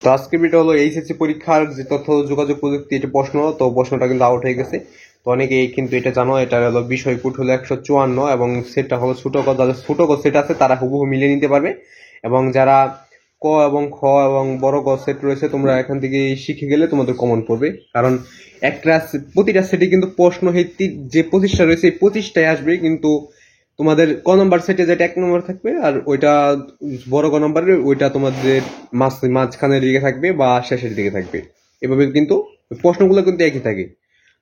তো আজকে ভিডিও হলো এইচএসসি পরীক্ষার যে তথ্য যোগাযোগ প্রযুক্তি এটা প্রশ্ন, তো প্রশ্নটা কিন্তু আউট হয়ে গেছে। তো অনেকেই কিন্তু এটা জানো, এটা হলো বিষয় কোড হলো 154 এবং সেটটা হলো ছোট ক, যাদের ছোট ক সেট আছে তারা হুবহু মিলিয়ে নিতে পারবে, এবং যারা ক এবং খ এবং বড় ক সেট রয়েছে তোমরা এখান থেকে শিখে গেলে তোমাদের কমন পড়বে। কারণ একটা প্রতিটা সেটে কিন্তু প্রশ্ন ভিত্তিক যে 25টা রয়েছে এই 25টাই আসবে, কিন্তু তোমাদের ক নম্বর সেটে যেটা 1 নম্বর থাকবে আর ওইটা বড় ক নম্বরের ওইটা তোমাদের মাঝখানের দিকে থাকবে বা শেষের দিকে থাকবে। এভাবে কিন্তু প্রশ্নগুলো কিন্তু একই থাকে।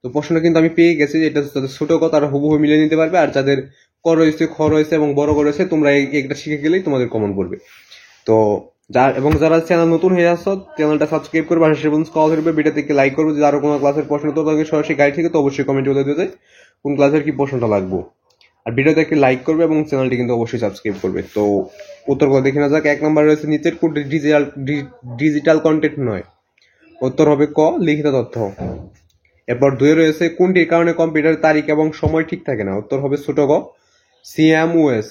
তো প্রশ্নটা কিন্তু আমি পেয়ে গেছি, এটা যাদের ছোট ক তারা হুবহু মিলিয়ে নিতে পারবে, আর যাদের ক রয়েছে খ রয়েছে এবং বড় ক রয়েছে তোমরা একটা শিখে গেলেই তোমাদের কমন পড়বে। তো যারা চ্যানেল নতুন হয়ে আসছো চ্যানেলটা সাবস্ক্রাইব করবে, আর কল করবে, ভিডিও থেকে লাইক করবে। যদি আরো কোনো ক্লাসের প্রশ্ন তো সরাসরি গাইড থেকে তো অবশ্যই কমেন্ট বলে দিতে কোন ক্লাসের কি প্রশ্নটা লাগবে, আর ভিডিওতে একটি লাইক করবে এবং চ্যানেলটি কিন্তু অবশ্যই সাবস্ক্রাইব করবে। তো উত্তরগুলো দেখে না যাক। 1 নম্বর রয়েছে নিচের কোনটি ডিজিটাল কন্টেন্ট নয়, উত্তর হবে ক লিখিত তথ্য। এরপর 2 রয়েছে কোনটির কারণে কম্পিউটারের তারিখ এবং সময় ঠিক থাকে না, উত্তর হবে ছোট ক সিএমওএস।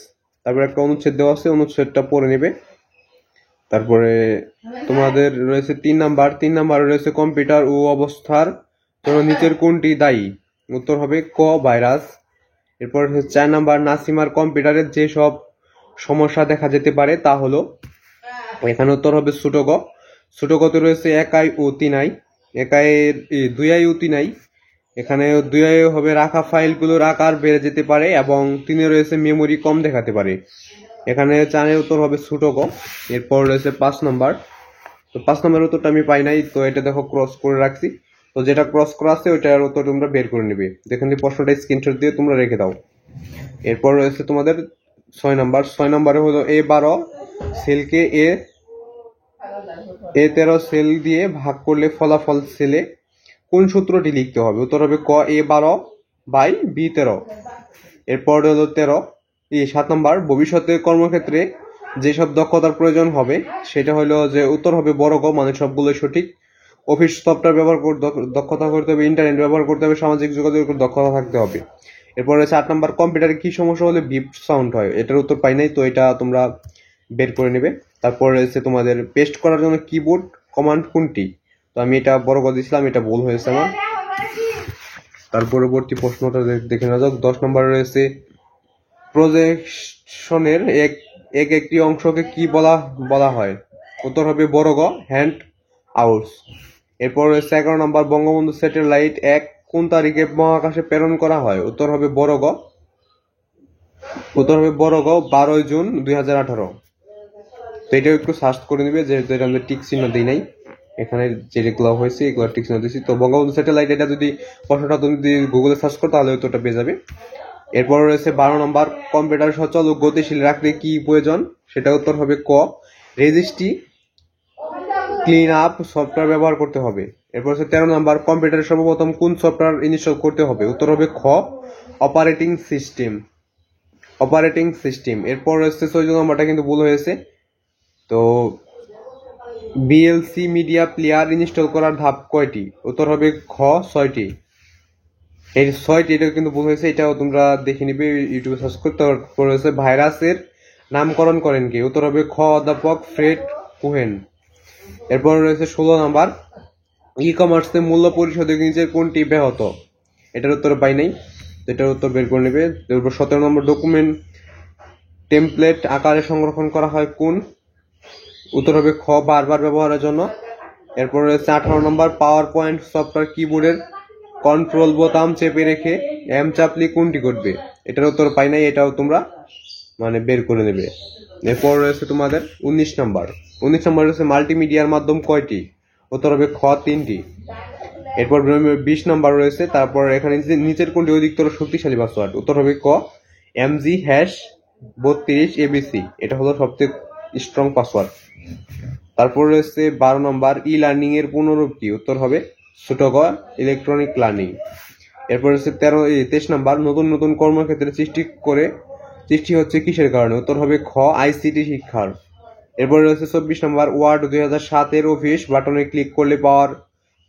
তারপর একটা অনুচ্ছেদ দেওয়া আছে, অনুচ্ছেদটা পড়ে নেবে। তারপরে তোমাদের রয়েছে 3 নাম্বার রয়েছে কম্পিউটার ও অবস্থার জন্য নিচের কোনটি দায়ী, উত্তর হবে ক ভাইরাস। এরপর 4 নাম্বার নাসিমার কম্পিউটারের যে সব সমস্যা দেখা যেতে পারে তা হলো, এখানে উত্তর হবে ছোট ক। ছোট কতে রয়েছে 1 ও 3 2 ও 3। এখানে 2 হবে রাখা ফাইলগুলোর আকার বেড়ে যেতে পারে, এবং 3 রয়েছে মেমোরি কম দেখাতে পারে। এখানে 4 উত্তর হবে ছোট ক। এরপর রয়েছে 5 নাম্বার। তো 5 নাম্বারের উত্তরটা আমি পাই নাই, তো এটা দেখো ক্রস করে রাখছি। তো যেটা ক্রস করা আছে ওইটার উত্তর তোমরা বের করে নিবে, দেখেন প্রশ্নটা স্ক্রিনশট দিয়ে তোমরা রেখে দাও। এরপর রয়েছে তোমাদের 6 নাম্বার। 6 নাম্বারে হলো A12 সেলকে A13 সেল দিয়ে ভাগ করলে ফলাফল সেলে কোন সূত্রটি লিখতে হবে, উত্তর হবে ক A12/B13। এরপর হলো 7 নাম্বার ভবিষ্যতে কর্মক্ষেত্রে যেসব দক্ষতার প্রয়োজন হবে সেটা হলো যে উত্তর হবে বড় ক, মানে সবগুলো সঠিক। অফিস সফটওয়্যার ব্যবহার দক্ষতা করতে হবে, ইন্টারনেট ব্যবহার করতে হবে, সামাজিক যোগাযোগের দক্ষতা থাকতে হবে। এরপর রয়েছে 8 নাম্বার কম্পিউটারে কি সমস্যা হলে বিপ সাউন্ড হয়, এটার উত্তর পাই নাই, তো এটা তোমরা বের করে নেবে। তারপর রয়েছে তোমাদের পেস্ট করার জন্য কিবোর্ড কমান্ড কোনটি, তো আমি এটা বড় করে দিয়েছিলাম, এটা ভুল হয়েছে আমার। তার পরবর্তী প্রশ্নটা দেখে নেওয়া যাক। 10 নম্বরে রয়েছে প্রজেকশনের একটি অংশকে কি বলা হয়, উত্তর হবে বড় গ হ্যান্ড আউটস। এরপর রয়েছে 11 নম্বর বঙ্গবন্ধু স্যাটেলাইট 1 কোন তারিখে মহাকাশে প্রেরণ করা হয়, উত্তর হবে বড় গ 12 জুন 2018। তো এটা একটু সার্চ করে নিবে, যেহেতু এটা আমরা টিক চিহ্ন দিই নাই, এখানে যেগুলো হয়েছে এগুলো টিক চিহ্ন দিয়েছি। তো বঙ্গবন্ধু স্যাটেলাইট এটা যদি প্রশ্নটা তুমি যদি গুগলে সার্চ করো তাহলে উত্তরটা পেয়ে যাবে। এরপর রয়েছে 12 নম্বর কম্পিউটার সচল ও গতিশীল রাখতে কি প্রয়োজন, সেটা উত্তর হবে ক রেজিস্ট্রি ক্লিন আপ সফটওয়্যার ব্যবহার করতে হবে। এরপর হচ্ছে 13 নম্বর কম্পিউটারে সর্বপ্রথম কোন সফটওয়্যার ইনস্টল করতে হবে, উত্তর হবে খ অপারেটিং সিস্টেম। এরপর হচ্ছে 14 নম্বরটা কিন্তু ভুল হয়েছে, তো বিএলসি মিডিয়া প্লেয়ার ইনস্টল করার ধাপ কয়টি, উত্তর হবে খ 6টি। এই 6টি, এটা কিন্তু ভুল হয়েছে, এটাও তোমরা দেখে নিবে ইউটিউবে সার্চ করতে। তারপর হচ্ছে ভাইরাসের নামকরণ করেন কে, উত্তর হবে খ অধ্যাপক ফ্রেড কুহেন। এরপর রয়েছে 16 নাম্বার ই কমার্সে মূল্য পরিশোধের নিচের কোনটি ব্যাহত, এটার উত্তর পাই নাই, এটার উত্তর বের করে নেবে। এরপর 17 নম্বর ডকুমেন্ট টেমপ্লেট আকারে সংরক্ষণ করা হয় কোন, উত্তর হবে খ বারবার ব্যবহারের জন্য। এরপর রয়েছে 18 নম্বর পাওয়ার পয়েন্ট সফটওয়্যার কিবোর্ডের কন্ট্রোল বোতাম চেপে রেখে এম চাপলি কোনটি ঘটবে, এটার উত্তর পাই নাই, এটাও তোমরা বের করে নেবে। এরপর রয়েছে তোমাদের 19 নম্বর রয়েছে মাল্টিমিডিয়ার মাধ্যম কয়টি, উত্তর হবে খ 3টি। এরপর 20 নম্বর রয়েছে, তারপর এখানে নিচের কোনটি অধিকতর শক্তিশালী পাসওয়ার্ড, উত্তর হবে ক MG#32ABC, এটা হলো সবচেয়ে স্ট্রং পাসওয়ার্ড। তারপর রয়েছে 12 নম্বর ই লার্নিং এর পুনরূপ কি, উত্তর হবে ছোট গ ইলেকট্রনিক লার্নিং। এরপর হচ্ছে 23 নম্বর নতুন কর্মক্ষেত্রে সৃষ্টি হচ্ছে কিসের কারণে, উত্তর হবে খ আইসিটি শিক্ষার। এরপর রয়েছে 24 নম্বর ওয়ার্ড 2007 এর অফিস বাটনে ক্লিক করলে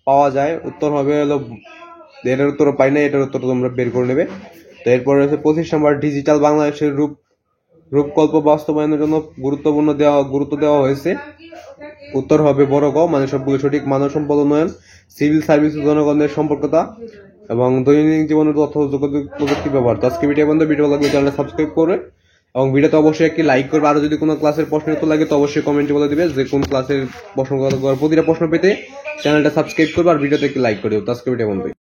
পাওয়া যায়, উত্তর হবে হলো, এটার উত্তর পাই না, এটার উত্তর তোমরা বের করে নেবে। তো এরপর রয়েছে 25 নম্বর ডিজিটাল বাংলাদেশের রূপকল্প বাস্তবায়নের জন্য গুরুত্ব দেওয়া হয়েছে, উত্তর হবে বড় ক, মানে সবগুলো সঠিক। মানব সম্পদ উন্নয়ন, সিভিল সার্ভিস জনগণের সম্পর্কতা এবং দৈনন্দিন জীবনের তথ্য ও যোগাযোগ প্রযুক্তি ব্যবহার। তো আজকে ভিডিও বন্ধু, ভিডিও লাগলে চ্যানেলটা সাবস্ক্রাইব করে এবং ভিডিওতে অবশ্যই একটি লাইক করবে। আরো যদি কোনো ক্লাসের প্রশ্ন উত্তর লাগে তো অবশ্যই কমেন্টে বলে দিবে যে কোন ক্লাসের প্রশ্ন, প্রতিটা প্রশ্ন পেতে চ্যানেলটা সাবস্ক্রাইব করবে আর ভিডিওতে একটি লাইক করে দেবে। তো আজকে ভিডিও বন্ধু।